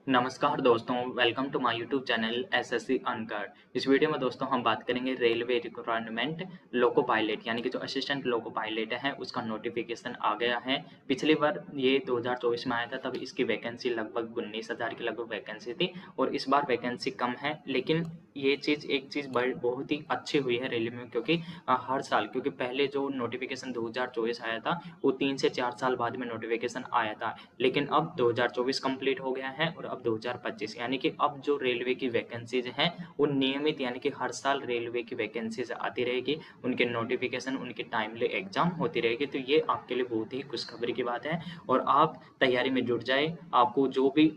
नमस्कार दोस्तों, welcome to my YouTube channel SSC uncut. इस वीडियो में दोस्तों हम बात करेंगे रेलवे रिक्वायरमेंट लोको पायलट यानी कि जो असिस्टेंट लोको पायलट है उसका नोटिफिकेशन आ गया है। पिछली बार ये 2024 में आया था, तब इसकी वैकेंसी लगभग 19,000 की लगभग वैकेंसी थी और इस बार वैकेंसी कम है। लेकिन ये एक चीज़ बहुत ही अच्छी हुई है रेलवे में, क्योंकि हर साल, क्योंकि पहले जो नोटिफिकेशन 2024 आया था वो 3 से 4 साल बाद में नोटिफिकेशन आया था, लेकिन अब 2024 कंप्लीट हो गया है और अब 2025 यानी कि अब जो रेलवे की वैकेंसीज हैं वो नियमित यानी कि हर साल रेलवे की वैकेंसीज आती रहेगी, उनके नोटिफिकेशन उनकी टाइमली एग्जाम होती रहेगी। तो ये आपके लिए बहुत ही खुशखबरी की बात है और आप तैयारी में जुट जाए। आपको जो भी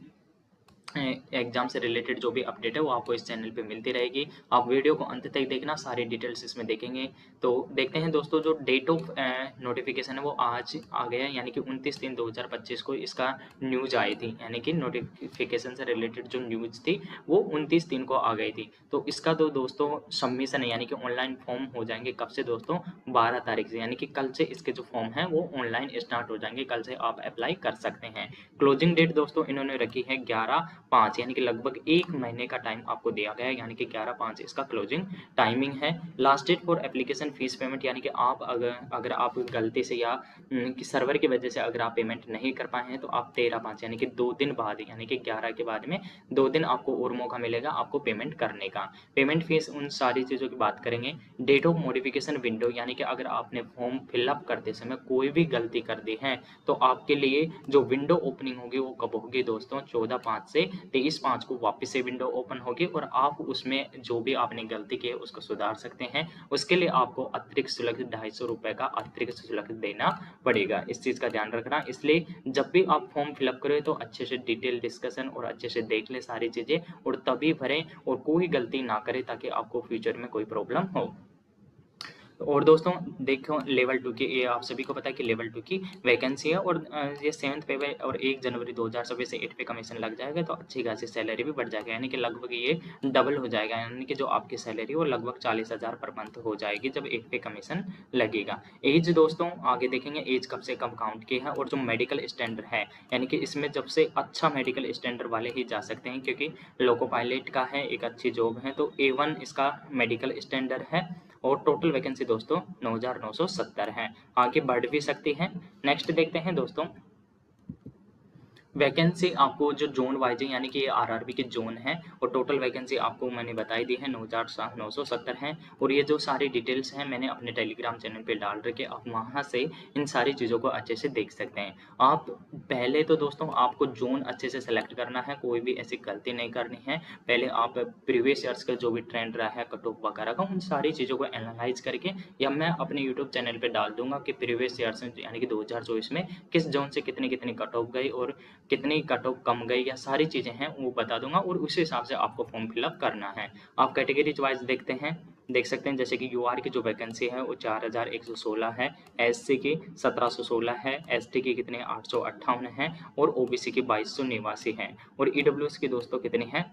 एग्जाम से रिलेटेड जो भी अपडेट है वो आपको इस चैनल पे मिलती रहेगी। आप वीडियो को अंत तक देखना, सारी डिटेल्स इसमें देखेंगे। तो देखते हैं दोस्तों, जो डेट ऑफ नोटिफिकेशन है वो आज आ गया है, यानी कि 29/3/2025 को इसका न्यूज आई थी, यानी कि नोटिफिकेशन से रिलेटेड जो न्यूज थी वो 29/3 को आ गई थी। तो इसका तो दोस्तों सबमिशन है, यानी कि ऑनलाइन फॉर्म हो जाएंगे कब से दोस्तों, 12 तारीख से, यानी कि कल से इसके जो फॉर्म है वो ऑनलाइन स्टार्ट हो जाएंगे। कल से आप अप्लाई कर सकते हैं। क्लोजिंग डेट दोस्तों इन्होंने रखी है 11/5, यानी कि लगभग 1 महीने का टाइम आपको दिया गया है, यानी कि 11/5 इसका क्लोजिंग टाइमिंग है। Last date for application fee payment, यानी कि आप अगर आप गलती से या कि सर्वर की वजह से अगर आप पेमेंट नहीं कर पाए हैं तो आप 13/5 यानी कि 2 दिन बाद, यानी कि 11 के बाद में 2 दिन आपको और मौका मिलेगा आपको पेमेंट करने का। पेमेंट फीस उन सारी चीज़ों की बात करेंगे। डेट ऑफ मॉडिफिकेशन विंडो, यानी कि अगर आपने फॉर्म फिलअप करते समय कोई भी गलती कर दी है तो आपके लिए जो विंडो ओपनिंग होगी वो कब होगी दोस्तों, 14/5 से 23/5 को वापस से विंडो ओपन होगी और आप उसमें जो भी आपने गलती की है उसको सुधार सकते हैं। उसके लिए आपको अतिरिक्त शुल्क ₹250 का अतिरिक्त शुल्क देना पड़ेगा। इस चीज़ का ध्यान रखना। इसलिए जब भी आप फॉर्म फिलअप करें तो अच्छे से डिटेल डिस्कशन और अच्छे से देख लें सारी चीज़ें और तभी भरें और कोई गलती ना करें, ताकि आपको फ्यूचर में कोई प्रॉब्लम हो। और दोस्तों देखो, लेवल 2 की, ये आप सभी को पता है कि लेवल 2 की वैकेंसी है और ये 7th पे और 1 जनवरी 2026 से 8 पे कमीशन लग जाएगा, तो अच्छी खासी सैलरी भी बढ़ जाएगा, यानी कि लगभग ये डबल हो जाएगा, यानी कि जो आपकी सैलरी वो लगभग 40,000 पर मंथ हो जाएगी जब 8 पे कमीशन लगेगा। एज दोस्तों आगे देखेंगे, एज कब से कब काउंट की है और जो मेडिकल स्टैंडर्ड है, यानी कि इसमें जब से अच्छा मेडिकल स्टैंडर्ड वाले ही जा सकते हैं, क्योंकि लोको पायलट का है, एक अच्छी जॉब है। तो A1 इसका मेडिकल स्टैंडर्ड है और टोटल वैकेंसी दोस्तों 9,970 है। आगे बढ़ भी सकती है। नेक्स्ट देखते हैं दोस्तों, वैकेंसी आपको जो जोन वाइज है, यानी कि ये आरआरबी के जोन है और टोटल वैकेंसी आपको मैंने बताई दी है 9,970 है। और ये जो सारी डिटेल्स हैं मैंने अपने टेलीग्राम चैनल पे डाल रखे, आप वहाँ से इन सारी चीज़ों को अच्छे से देख सकते हैं। आप पहले तो दोस्तों आपको जोन अच्छे से सेलेक्ट करना है, कोई भी ऐसी गलती नहीं करनी है। पहले आप प्रीवियस ईयर्स का जो भी ट्रेंड रहा है कट ऑफ वगैरह का, उन सारी चीज़ों को एनालाइज करके या मैं अपने यूट्यूब चैनल पे डाल दूंगा कि प्रीवियस ईयर्स में यानी कि 2024 में किस जोन से कितनी कट ऑफ गई और कितनी कट ऑफ कम गई, या सारी चीज़ें हैं वो बता दूंगा और उसी हिसाब से आपको फॉर्म फिलअप करना है। आप कैटेगरीज वाइज देखते हैं, देख सकते हैं, जैसे कि यूआर की जो वैकेंसी है वो 4,116 है, एससी की 1,716 है, एसटी की कितने 858 है और ओबीसी की 2,289 है और ईडब्ल्यूएस की दोस्तों कितनी है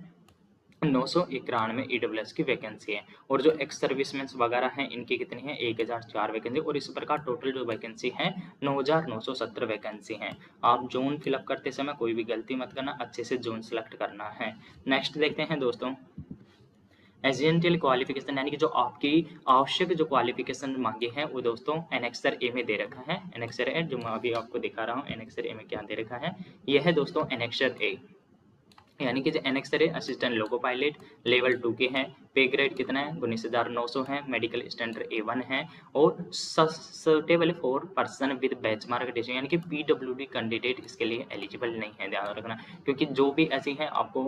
991 ईडब्ल्यूएस की वैकेंसी है। और जो एक्स सर्विसमैन वगैरह हैं इनकी कितनी है 1,004 वैकेंसी और इस प्रकार टोटल जो वैकेंसी है 9,970 वैकेंसी हैं। आप जोन फिलअप करते समय कोई भी गलती मत करना, अच्छे से जोन सेलेक्ट करना है। नेक्स्ट देखते हैं दोस्तों, एजेंशियल क्वालिफिकेशन, यानी कि जो आपकी आवश्यक जो क्वालिफिकेशन मांगे हैं वो दोस्तों एनेक्सर ए में दे रखा है। एनेक्सर ए जो मैं अभी आपको दिखा रहा हूँ, एनेक्सर ए में क्या दे रखा है, यह है दोस्तों एनेक्सर ए, यानी कि जो एनेक्सर है असिस्टेंट लोको पायलट लेवल 2 के हैं। पे ग्रेड कितना है 19,900 है, मेडिकल स्टैंडर्ड A1 है और suitable for person with benchmark decision, यानी कि पीडब्ल्यूडी कैंडिडेट इसके लिए एलिजिबल नहीं है, ध्यान रखना। क्योंकि जो भी ऐसी हैं आपको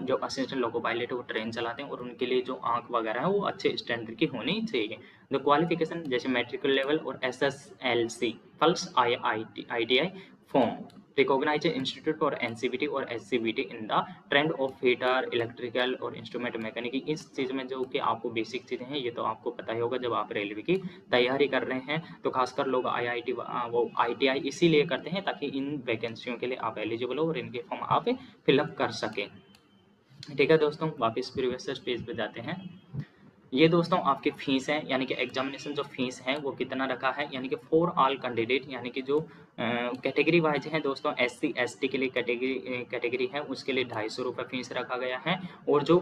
जो असिस्टेंट लोको पायलट है वो ट्रेन चलाते हैं और उनके लिए जो आंख वगैरह है वो अच्छे स्टैंडर्ड की होनी चाहिए। द क्वालिफिकेशन जैसे मेट्रिकल लेवल और SSLC plus ITI form recognise institute और एनसीबीटी और SCVT in the trend of heater electrical और इंस्ट्रूमेंट मैकेनिक। इस चीज़ में जो कि आपको बेसिक चीज़ें हैं ये तो आपको पता ही होगा, जब आप रेलवे की तैयारी कर रहे हैं तो खासकर लोग आईआईटी वो आईटीआई इसीलिए करते हैं ताकि इन वैकेंसियों के लिए आप एलिजिबल हो और इनके फॉर्म आप फिलअप कर सकें। ठीक है दोस्तों, वापस प्रीवियस पेज पे जाते हैं। ये दोस्तों आपकी फीस है, यानी कि एग्जामिनेशन जो फीस है वो कितना रखा है, यानी कि फॉर ऑल कैंडिडेट, यानी कि जो कैटेगरी वाइज है दोस्तों, SC ST के लिए कैटेगरी है उसके लिए 250 रुपये फीस रखा गया है। और जो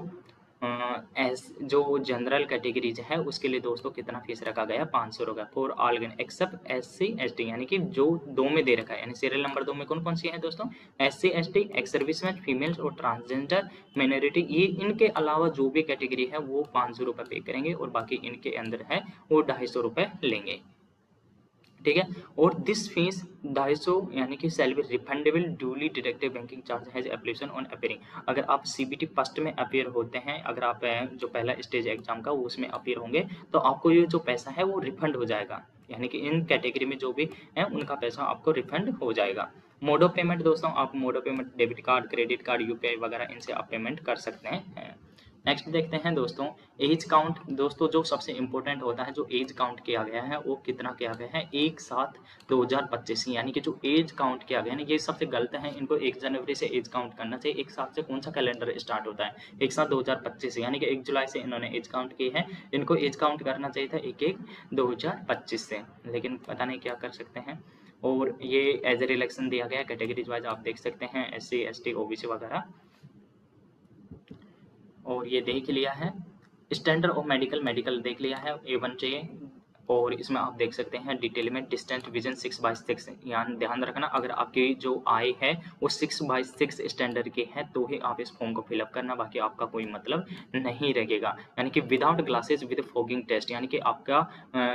जो जनरल कैटेगरीज है उसके लिए दोस्तों कितना फीस रखा गया है, 500 रुपये for all except SC ST, यानी कि जो दो में दे रखा है, यानी सीरियल नंबर 2 में कौन कौन सी है दोस्तों, SC ST, ex serviceman, females और ट्रांसजेंडर माइनॉरिटी। ये इनके अलावा जो भी कैटेगरी है वो 500 रुपये पे करेंगे और बाकी इनके अंदर है वो 250 रुपये लेंगे, ठीक है। और दिस फीस 250 यानी कि shall be refundable duly deducted banking charge has application on appearing. अगर आप CBT फर्स्ट में अपीयर होते हैं, अगर आप जो पहला स्टेज एग्जाम का वो उसमें अपीयर होंगे तो आपको ये जो पैसा है वो रिफंड हो जाएगा, यानी कि इन कैटेगरी में जो भी है उनका पैसा आपको रिफंड हो जाएगा। मोड ऑफ पेमेंट दोस्तों, आप mode of payment debit card, credit card, UPI वगैरह इनसे आप पेमेंट कर सकते हैं। नेक्स्ट देखते हैं दोस्तों एज काउंट। दोस्तों जो सबसे इम्पोर्टेंट होता है, जो एज काउंट किया गया है वो कितना किया गया है, 1/7/2025, यानी कि जो एज काउंट किया गया है ना, ये सबसे गलत है। इनको 1 जनवरी से एज काउंट करना चाहिए। एक साथ से कौन सा कैलेंडर स्टार्ट होता है, 1/7/2025 से, यानी कि 1 जुलाई से इन्होंने एज काउंट की है। इनको एज काउंट करना चाहिए था 1/1/2025 से, लेकिन पता नहीं क्या कर सकते हैं। और ये एज ए रिलेक्शन दिया गया कैटेगरीज वाइज, आप देख सकते हैं SC ST OBC वगैरह, और ये देख लिया है। स्टैंडर्ड ऑफ मेडिकल देख लिया है, A1 चाहिए। और इसमें आप देख सकते हैं डिटेल में डिस्टेंट विजन 6/6, यहाँ ध्यान रखना अगर आपकी जो आई है वो 6/6 स्टैंडर्ड की है तो ही आप इस फॉर्म को फिलअप करना, बाकी आपका कोई मतलब नहीं रहेगा। यानी कि without glasses with fogging test, यानी कि आपका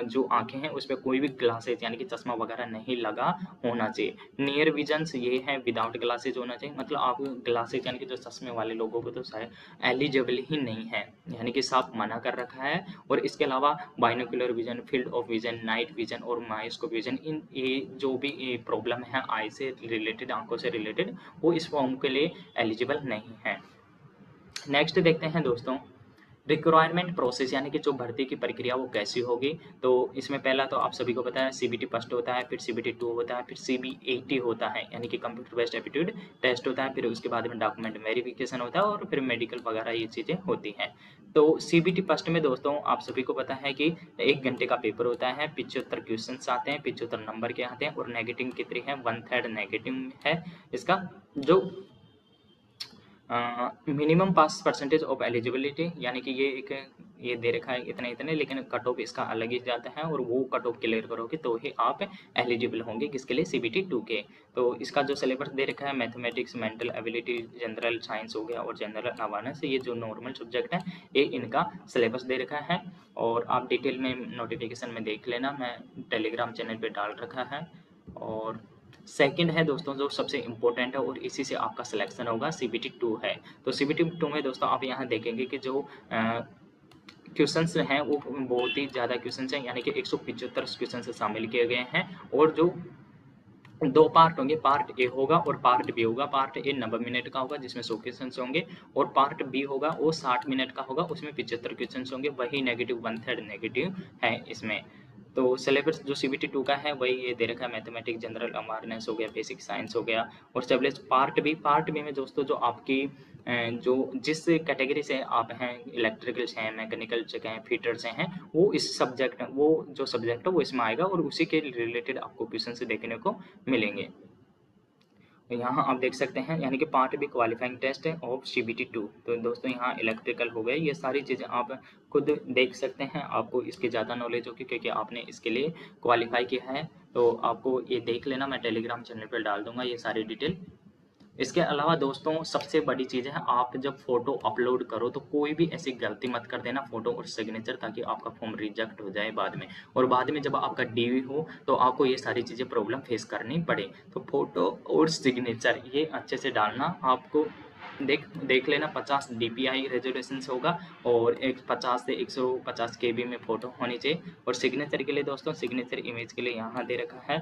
जो आंखें हैं उस पर कोई भी ग्लासेस यानी कि चश्मा वगैरह नहीं लगा होना चाहिए। नियर विजन्स ये है विदाउट ग्लासेज होना चाहिए, मतलब आप ग्लासेज यानी कि जो चश्मे वाले लोगों को तो शायद एलिजिबल ही नहीं है, यानी कि साफ मना कर रखा है। और इसके अलावा binocular vision, field of vision, night vision और मायोस्कोप विजन, इन ये जो भी प्रॉब्लम है आई से रिलेटेड, आंखों से रिलेटेड, वो इस फॉर्म के लिए एलिजिबल नहीं है। नेक्स्ट देखते हैं दोस्तों रिक्वायरमेंट प्रोसेस, यानी कि जो भर्ती की प्रक्रिया वो कैसी होगी। तो इसमें पहला तो आप सभी को पता है CBT फर्स्ट होता है, फिर CBT 2 होता है, फिर CBAT होता है, यानी कि कंप्यूटर बेस्ड एप्टीट्यूड टेस्ट होता है, फिर उसके बाद में डॉक्यूमेंट वेरिफिकेशन होता है और फिर मेडिकल वगैरह ये चीज़ें होती हैं। तो CBT फर्स्ट में दोस्तों आप सभी को पता है कि 1 घंटे का पेपर होता है, 75 क्वेश्चन आते हैं, 75 नंबर के आते हैं और नेगेटिव कितनी है, 1/3 नेगेटिव है इसका। जो minimum pass percentage of eligibility, यानी कि ये दे रखा है इतने इतने, लेकिन कट ऑफ इसका अलग ही जाता है और वो कट ऑफ क्लियर करोगे तो ही आप एलिजिबल होंगे किसके लिए, CBT 2 के। तो इसका जो सिलेबस दे रखा है mathematics, mental ability, general science हो गया और जनरल अवेयरनेस, ये जो नॉर्मल सब्जेक्ट है ये इनका सिलेबस दे रखा है। और आप डिटेल में नोटिफिकेशन में देख लेना, मैं टेलीग्राम चैनल पर डाल रखा है। और सेकंड है दोस्तों जो सबसे इम्पोर्टेंट है और इसी से आपका सिलेक्शन होगा, CBT 2 है। तो CBT 2 में दोस्तों आप यहाँ देखेंगे कि जो क्वेश्चंस हैं वो बहुत ही ज़्यादा क्वेश्चंस हैं, यानी कि 175 क्वेश्चन शामिल किए गए हैं। और जो 2 पार्ट होंगे, पार्ट A होगा और पार्ट B होगा। पार्ट A 90 मिनट का होगा जिसमें 100 क्वेश्चन होंगे, और पार्ट B होगा वो 60 मिनट का होगा, उसमें 75 क्वेश्चन होंगे, वही नेगेटिव 1/3 नेगेटिव है इसमें। तो सिलेबस जो CBT 2 का है वही ये दे रखा है, मैथमेटिक्स, जनरल अवेयरनेस हो गया, बेसिक साइंस हो गया। और सिलेबस पार्ट बी में दोस्तों जो आपकी जो जिस कैटेगरी से आप हैं, इलेक्ट्रिकल से हैं, मैकेनिकल से हैं, फिटर से हैं, वो इस सब्जेक्ट वो जो सब्जेक्ट है वो इसमें आएगा और उसी के रिलेटेड आपको क्वेश्चन से देखने को मिलेंगे। यहाँ आप देख सकते हैं, यानी कि पार्ट बी क्वालिफाइंग टेस्ट है ऑफ CBT 2। तो दोस्तों यहाँ इलेक्ट्रिकल हो गए, ये सारी चीज़ें आप खुद देख सकते हैं, आपको इसकी ज़्यादा नॉलेज होगी क्योंकि आपने इसके लिए क्वालिफाई किया है। तो आपको ये देख लेना, मैं टेलीग्राम चैनल पर डाल दूंगा ये सारी डिटेल। इसके अलावा दोस्तों सबसे बड़ी चीज़ है, आप जब फोटो अपलोड करो तो कोई भी ऐसी गलती मत कर देना, फोटो और सिग्नेचर, ताकि आपका फॉर्म रिजेक्ट हो जाए बाद में। और बाद में जब आपका DV हो तो आपको ये सारी चीज़ें प्रॉब्लम फेस करनी पड़े। तो फोटो और सिग्नेचर ये अच्छे से डालना, आपको देख लेना। 50 DPI रेजोल्यूशन से होगा और 50 से 150 KB में फ़ोटो होनी चाहिए। और सिग्नेचर के लिए दोस्तों, सिग्नेचर इमेज के लिए यहाँ दे रखा है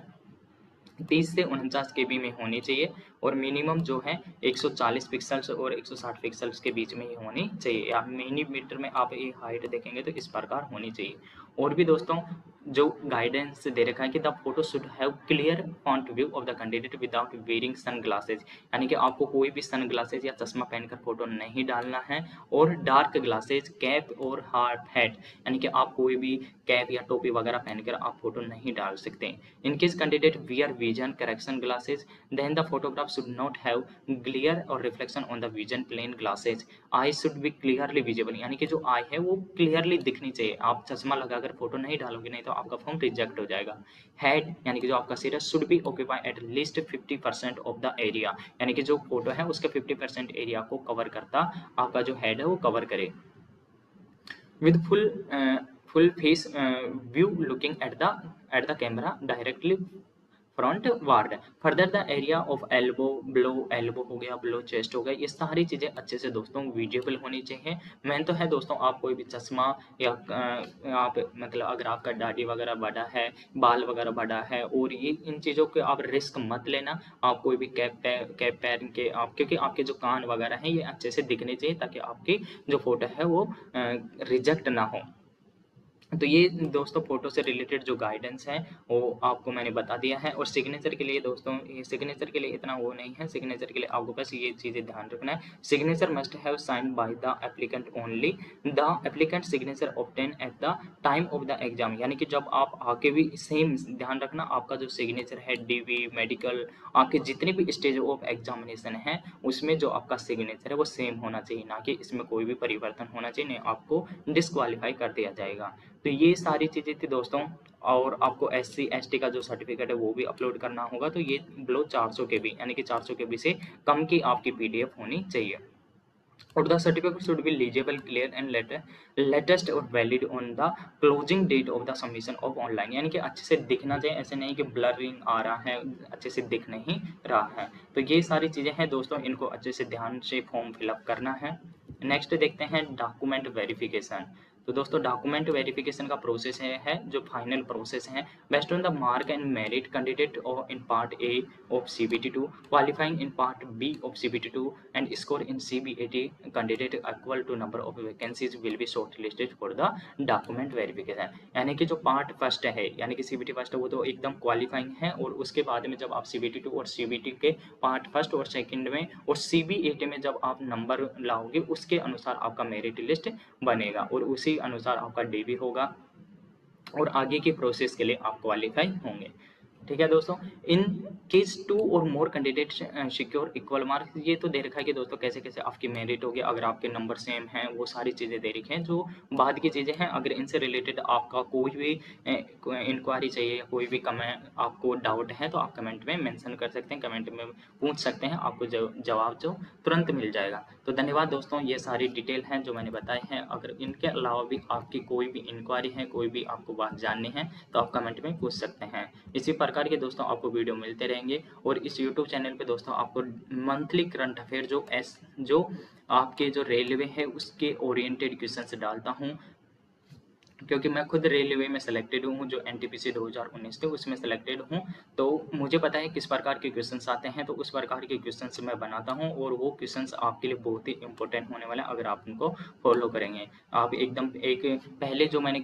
30 से 49 KB में होनी चाहिए। और मिनिमम जो है 140 पिक्सल्स और 160 पिक्सल्स के बीच में ही होनी चाहिए। आप मिलीमीटर में आप ये हाइट देखेंगे तो इस प्रकार होनी चाहिए। और भी दोस्तों जो गाइडेंस दे रखा है कि the photo should have clear front view of the candidate without wearing sun glasses, यानी कि आपको कोई भी सन ग्लासेज या चश्मा पहनकर फोटो नहीं डालना है, और डार्क ग्लासेज, कैप और हार्ड हैट, यानी कि आप कोई भी कैप या टोपी वगैरह पहनकर आप फोटो नहीं डाल सकते। In case candidate wear vision correction glasses then the photograph should not have glare और reflection on the vision plane glasses. Eye should be clearly visible, यानी कि जो आई है वो क्लियरली दिखनी चाहिए। आप चश्मा लगाकर फोटो नहीं डालोगे, नहीं तो आपका फॉर्म रिजेक्ट हो जाएगा। हेड यानी कि जो आपका सिर है should be occupy at least 50% of the area, यानी कि जो फोटो है उसके 50% एरिया को कवर करता आपका जो हेड है वो कवर करे। With full face view looking at the camera directly front ward. Further the area of elbow, blow elbow हो गया, ब्लो चेस्ट हो गया, ये सारी चीज़ें अच्छे से दोस्तों विजिबल होनी चाहिए। मेन तो है दोस्तों आप कोई भी चश्मा या आप मतलब अगर आपका दाढ़ी वगैरह बड़ा है, बाल वगैरह बड़ा है, और ये इन चीज़ों के आप रिस्क मत लेना। आप कोई भी कैप पहन के आप, क्योंकि आपके जो कान वगैरह हैं ये अच्छे से दिखने चाहिए ताकि आपकी जो फोटो है वो रिजेक्ट ना हो। तो ये दोस्तों फ़ोटो से रिलेटेड जो गाइडेंस है वो आपको मैंने बता दिया है। और सिग्नेचर के लिए दोस्तों, ये सिग्नेचर के लिए इतना वो नहीं है। सिग्नेचर के लिए आपको बस ये चीज़ें ध्यान रखना है। Signature must have signed by the applicant only. The applicant signature obtain at the time of the exam, यानी कि जब आप आके भी सेम ध्यान रखना, आपका जो सिग्नेचर है डीवी मेडिकल आपके जितने भी स्टेज ऑफ एग्जामिनेशन है उसमें जो आपका सिग्नेचर है वो सेम होना चाहिए, ना कि इसमें कोई भी परिवर्तन होना चाहिए, नहीं आपको डिस्क्वालीफाई कर दिया जाएगा। तो ये सारी चीज़ें थी दोस्तों। और आपको SC ST का जो सर्टिफिकेट है वो भी अपलोड करना होगा। तो ये बिलो 400 KB, यानी कि 400 KB से कम की आपकी PDF होनी चाहिए। और the certificate should be legible, clear and latest और valid on the closing date of the submission of online, यानी कि अच्छे से दिखना चाहिए, ऐसे नहीं कि ब्लरिंग आ रहा है, अच्छे से दिख नहीं रहा है। तो ये सारी चीज़ें हैं दोस्तों, इनको अच्छे से ध्यान से फॉर्म फिलअप करना है। नेक्स्ट देखते हैं डॉक्यूमेंट वेरिफिकेशन। तो दोस्तों डॉक्यूमेंट वेरिफिकेशन का प्रोसेस है जो फाइनल प्रोसेस है based on the mark and merit candidate और in part A of CBT2 qualifying in part B of CBT2 and score in CBAT candidate equal to number of vacancies will be shortlisted for the document verification. यानी कि जो part first है, यानी कि CBT first है, वो तो एकदम क्वालिफाइंग है। और उसके बाद में जब आप CBT2 और CBT के पार्ट फर्स्ट और सेकंड में और CBAT में जब आप नंबर लाओगे उसके अनुसार आपका मेरिट लिस्ट बनेगा और उसी अनुसार आपका DV होगा और आगे की प्रोसेस के लिए आप क्वालिफाई होंगे। ठीक है दोस्तों। इन केस 2 और more candidate secure equal marks, ये तो दे रखा है कि दोस्तों कैसे कैसे आपकी मेरिट होगी, अगर आपके नंबर सेम हैं, वो सारी चीज़ें दे रखी हैं जो बाद की चीज़ें हैं। अगर इनसे रिलेटेड आपका कोई भी इंक्वायरी चाहिए, कोई भी कमेंट आपको डाउट है तो आप कमेंट में मेंशन कर सकते हैं, कमेंट में पूछ सकते हैं, आपको जवाब जो तुरंत मिल जाएगा। तो धन्यवाद दोस्तों, ये सारी डिटेल हैं जो मैंने बताई हैं। अगर इनके अलावा भी आपकी कोई भी इंक्वायरी है, कोई भी आपको बात जाननी है तो आप कमेंट में पूछ सकते हैं। इसी प्रकार के दोस्तों आपको वीडियो मिलते रहेंगे और इस YouTube चैनल पे दोस्तों आपको मंथली करंट अफेयर जो आपके जो रेलवे है उसके ओरिएंटेड क्वेश्चंस डालता हूँ, क्योंकि मैं खुद रेलवे में सेलेक्टेड हूँ, जो NTPC 2019 थे उसमें सेलेक्टेड हूँ। तो मुझे पता है किस प्रकार के क्वेश्चंस आते हैं, तो उस प्रकार के क्वेश्चंस मैं बनाता हूँ और वो क्वेश्चंस आपके लिए बहुत ही इंपॉर्टेंट होने वाले हैं अगर आप उनको फॉलो करेंगे। आप एकदम एक पहले जो मैंने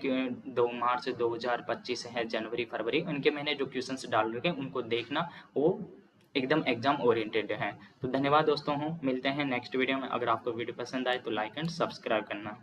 2 मार्च 2025 है, जनवरी फरवरी, उनके मैंने जो क्वेश्चंस डाल रखे हैं उनको देखना, वो एकदम एग्जाम ओरिएंटेड है। तो धन्यवाद दोस्तों, मिलते हैं नेक्स्ट वीडियो में। अगर आपको वीडियो पसंद आए तो लाइक एंड सब्सक्राइब करना।